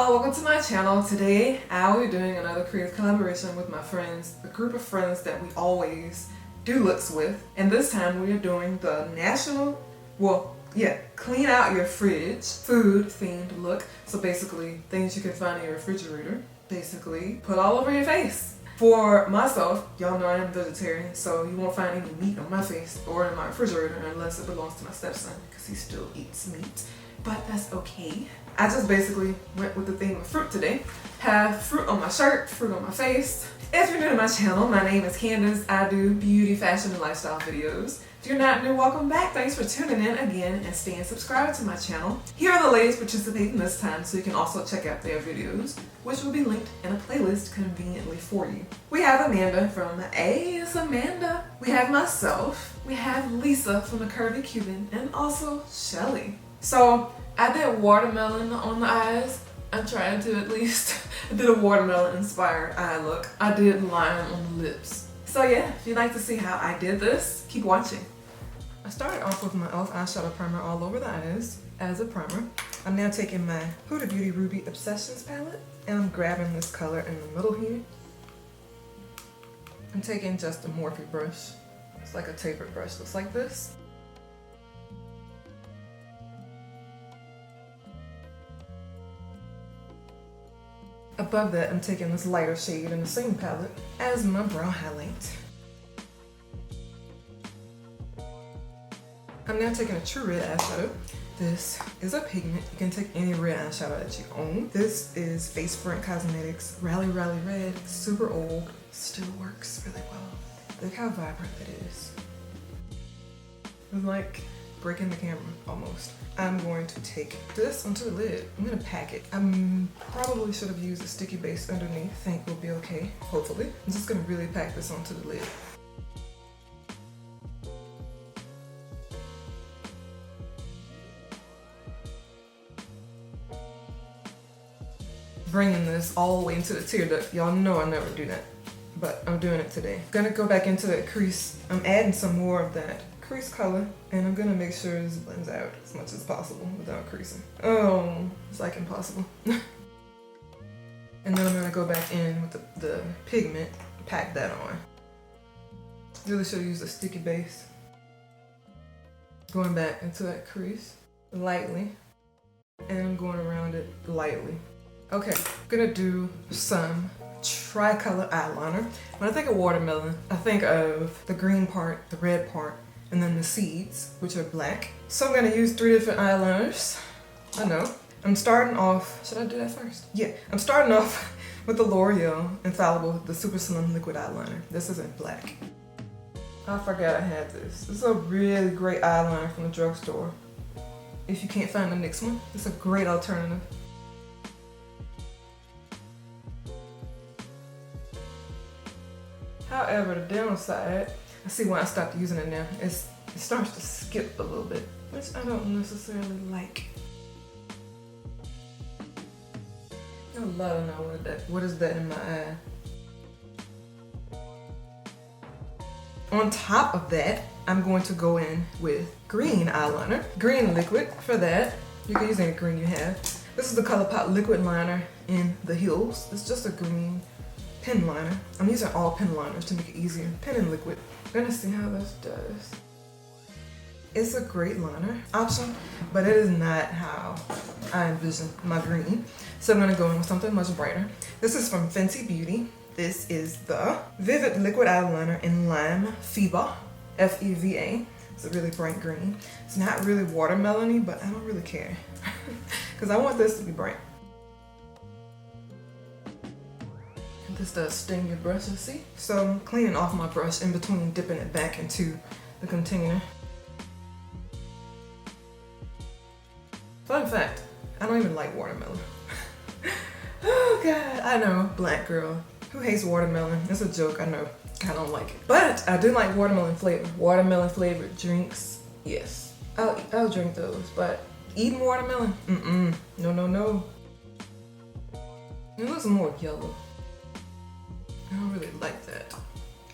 y'all, welcome to my channel. Today I'll be doing another creative collaboration with my friends, a group of friends that we always do looks with. And this time we are doing the clean out your fridge food themed look. So basically things you can find in your refrigerator, basically put all over your face. For myself, y'all know I am vegetarian, so you won't find any meat on my face or in my refrigerator unless it belongs to my stepson because he still eats meat. But that's okay. I just basically went with the theme of fruit today. Have fruit on my shirt, fruit on my face. If you're new to my channel, my name is Candace. I do beauty, fashion, and lifestyle videos. If you're not new, welcome back. Thanks for tuning in again and staying subscribed to my channel. Here are the ladies participating this time, so you can also check out their videos, which will be linked in a playlist conveniently for you. We have Amanda from Ayyyeeeitsamanda. We have myself. We have Lisa from the Curvy Cuban, and also Shelly. So I did watermelon on the eyes. I tried to at least. I did a watermelon inspired eye look. I did lime on the lips. So yeah, if you'd like to see how I did this, keep watching. I started off with my e.l.f. eyeshadow primer all over the eyes as a primer. I'm now taking my Huda Beauty Ruby Obsessions palette and I'm grabbing this color in the middle here. I'm taking just a Morphe brush. It's like a tapered brush, looks like this. Above that, I'm taking this lighter shade in the same palette as my brow highlight. I'm now taking a true red eyeshadow. This is a pigment. You can take any red eyeshadow that you own. This is Face Front Cosmetics Rally Rally Red. Super old, still works really well. Look how vibrant it is. It's like breaking the camera, almost. I'm going to take this onto the lid. I'm gonna pack it. I probably should have used a sticky base underneath. I think we'll be okay, hopefully. I'm just gonna really pack this onto the lid. Bringing this all the way into the tear duct. Y'all know I never do that, but I'm doing it today. Gonna go back into that crease. I'm adding some more of that crease color, and I'm gonna make sure this blends out as much as possible without creasing. Oh, it's like impossible. And then I'm gonna go back in with the pigment, pack that on. Really should have used a sticky base. Going back into that crease lightly, and I'm going around it lightly. Okay, I'm gonna do some tricolor eyeliner. When I think of watermelon, I think of the green part, the red part, and then the seeds, which are black. So I'm gonna use 3 different eyeliners. I know. I'm starting off, should I do that first? Yeah, I'm starting off with the L'Oreal Infallible, the Super Slim Liquid Eyeliner. This is in black. I forgot I had this. This is a really great eyeliner from the drugstore. If you can't find the NYX one, it's a great alternative. However, the downside, I see why I stopped using it now. It starts to skip a little bit, which I don't necessarily like. I'd love to know what is that in my eye. On top of that, I'm going to go in with green eyeliner. Green liquid for that. You can use any green you have. This is the ColourPop liquid liner in the Hills. It's just a green pen liner. I'm using all pen liners to make it easier. Pen and liquid. I'm gonna see how this does. It's a great liner option, but it is not how I envision my green. So I'm gonna go in with something much brighter. This is from Fenty Beauty. This is the Vivid Liquid Eyeliner in Lime Feva, F-E-V-A. It's a really bright green. It's not really watermelon-y, but I don't really care because I want this to be bright. This does sting your brush, you see? So I'm cleaning off my brush in between dipping it back into the container. Fun fact, I don't even like watermelon. Oh God, I know, black girl. Who hates watermelon? It's a joke, I know. I don't like it. But I do like watermelon flavor. Watermelon flavored drinks, yes. I'll drink those, but eating watermelon? No, no, no. It looks more yellow. I don't really like that,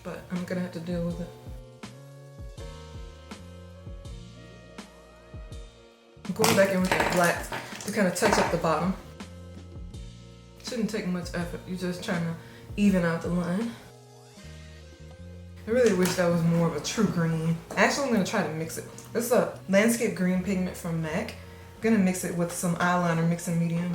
but I'm gonna have to deal with it. I'm going back in with that black to kind of touch up the bottom. Shouldn't take much effort. You're just trying to even out the line. I really wish that was more of a true green. Actually, I'm gonna try to mix it. This is a landscape green pigment from MAC. I'm gonna mix it with some eyeliner mixing medium,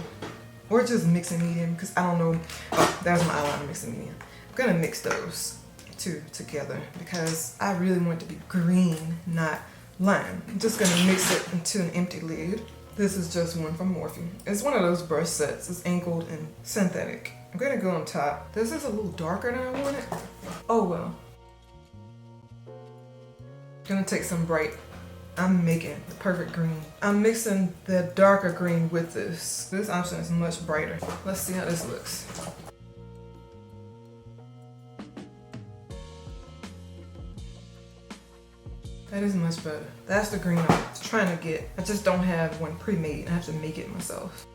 or just mixing medium, because I don't know. Oh, there's my eyeliner mixing medium. I'm gonna mix those two together because I really want it to be green, not lime. I'm just gonna mix it into an empty lid. This is just one from Morphe. It's one of those brush sets. It's angled and synthetic. I'm gonna go on top. This is a little darker than I wanted. Oh well. Gonna take some bright. I'm making the perfect green. I'm mixing the darker green with this. This option is much brighter. Let's see how this looks. That is much better. That's the green I was trying to get. I just don't have one pre-made. I have to make it myself.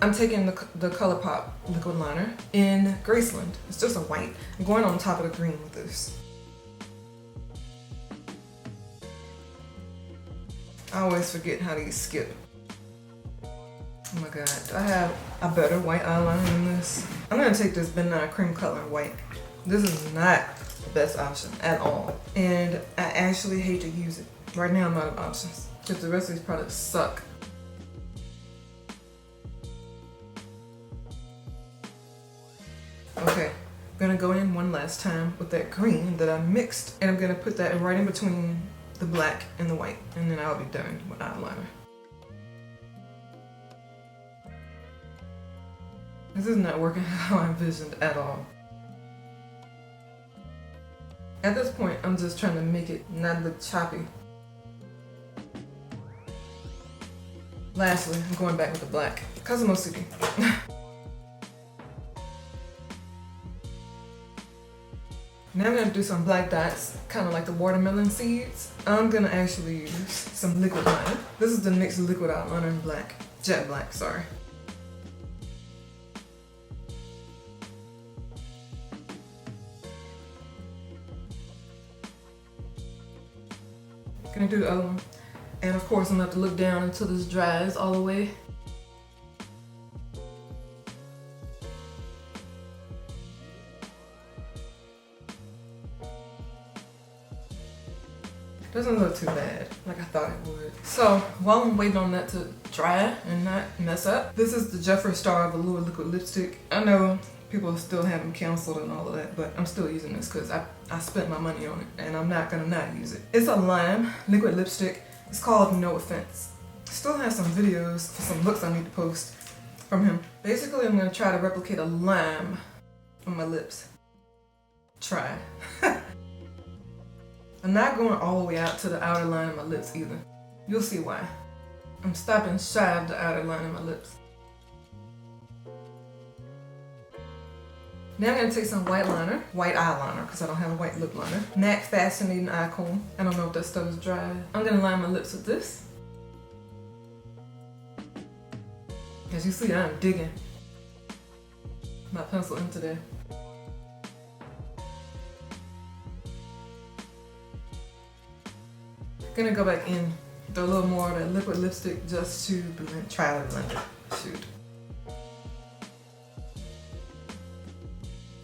I'm taking the ColourPop liquid liner in Graceland. It's just a white. I'm going on top of the green with this. I always forget how these skip. Oh my god, I have a better white eyeliner than this. I'm gonna take this Midnight Cream color in white. This is not the best option at all. And I actually hate to use it. Right now I'm out of options because the rest of these products suck. Okay, I'm gonna go in one last time with that green that I mixed, and I'm gonna put that right in between the black and the white, and then I'll be done with eyeliner. This is not working how I envisioned at all. At this point, I'm just trying to make it not look choppy. Lastly, I'm going back with the black, because I'm OCD. Now I'm going to do some black dots, kind of like the watermelon seeds. I'm going to actually use some liquid liner. This is the NYX liquid eyeliner in black. Jet black, sorry. Gonna do the other one. And of course I'm gonna have to look down until this dries all the way. Doesn't look too bad, like I thought it would. So, while I'm waiting on that to dry and not mess up, this is the Jeffree Star Velour Liquid Lipstick. I know people still have them canceled and all of that, but I'm still using this because I spent my money on it and I'm not gonna not use it. It's a lime liquid lipstick. It's called No Offense. Still have some videos for some looks I need to post from him. Basically, I'm gonna try to replicate a lime on my lips. Try. I'm not going all the way out to the outer line of my lips either. You'll see why. I'm stopping shy of the outer line of my lips. Now I'm going to take some white eyeliner, because I don't have a white lip liner. MAC Fascinating Eye Comb. I don't know if that stuff is dry. I'm going to line my lips with this. As you see, I'm digging my pencil into there. Gonna go back in with a little more of that liquid lipstick just to try to blend it. Shoot.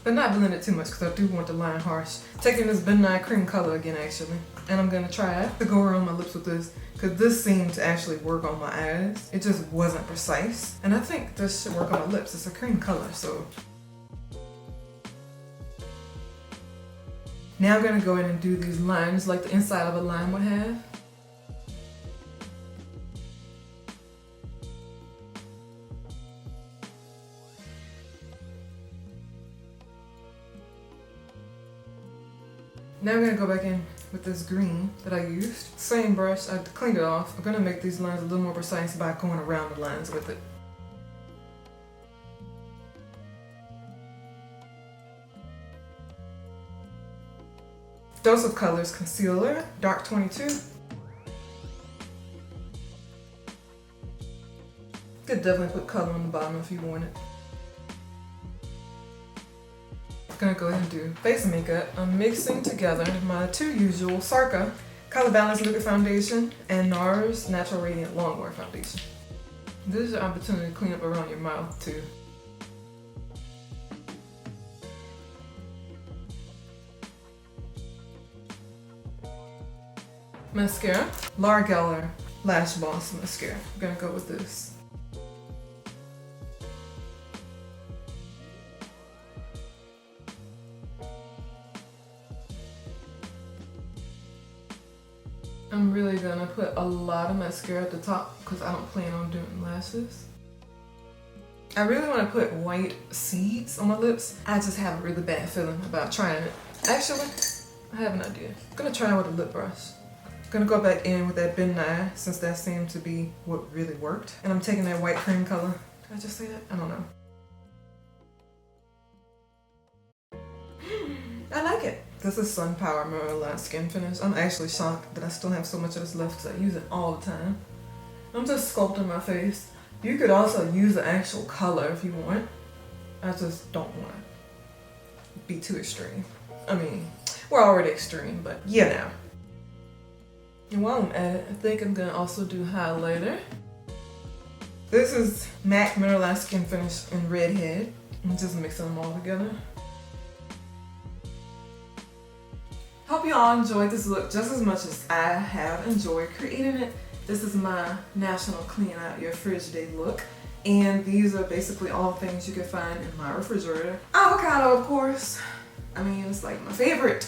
But not blend it too much because I do want the line harsh. Taking this Midnight Cream color again actually. And I'm gonna try to go around my lips with this because this seemed to actually work on my eyes. It just wasn't precise. And I think this should work on my lips. It's a cream color, so. Now I'm gonna go in and do these lines like the inside of a lime would have. Now I'm gonna go back in with this green that I used. Same brush, I cleaned it off. I'm gonna make these lines a little more precise by going around the lines with it. Dose of Colors Concealer, Dark 22. Could definitely put color on the bottom if you want it. Gonna go ahead and do face makeup. I'm mixing together my two usual Slaczka Color Balance Liquid Foundation, and NARS Natural Radiant Longwear Foundation. This is your opportunity to clean up around your mouth too. Mascara, L'Oreal Lash Boss Mascara. I'm gonna go with this. I'm really gonna put a lot of mascara at the top because I don't plan on doing lashes. I really want to put white seeds on my lips. I just have a really bad feeling about trying it. Actually, I have an idea. I'm gonna try it with a lip brush. I'm gonna go back in with that Ben Nye since that seemed to be what really worked. And I'm taking that white cream color. Did I just say that? I don't know. I like it. This is Sun Power Mineralized Skin Finish. I'm actually shocked that I still have so much of this left because I use it all the time. I'm just sculpting my face. You could also use the actual color if you want. I just don't want to be too extreme. I mean, we're already extreme, but yeah now. And while I'm at it, I think I'm gonna also do highlighter. This is MAC Mineralized Skin Finish in Redhead. I'm just mixing them all together. Hope you all enjoyed this look just as much as I have enjoyed creating it. This is my National Clean Out Your Fridge Day look. And these are basically all things you can find in my refrigerator. Avocado, of course. I mean, it's like my favorite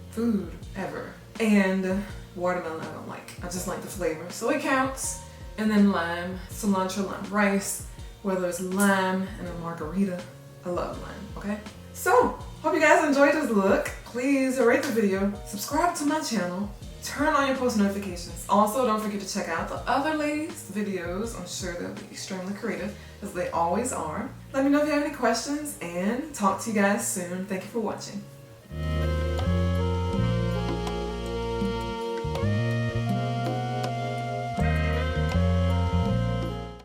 food ever. And watermelon I don't like. I just like the flavor, so it counts. And then lime, cilantro, lime rice, whether it's lime and a margarita. I love lime, okay? So, hope you guys enjoyed this look. Please rate the video, subscribe to my channel, turn on your post notifications. Also, don't forget to check out the other ladies' videos. I'm sure they'll be extremely creative, as they always are. Let me know if you have any questions, and talk to you guys soon. Thank you for watching.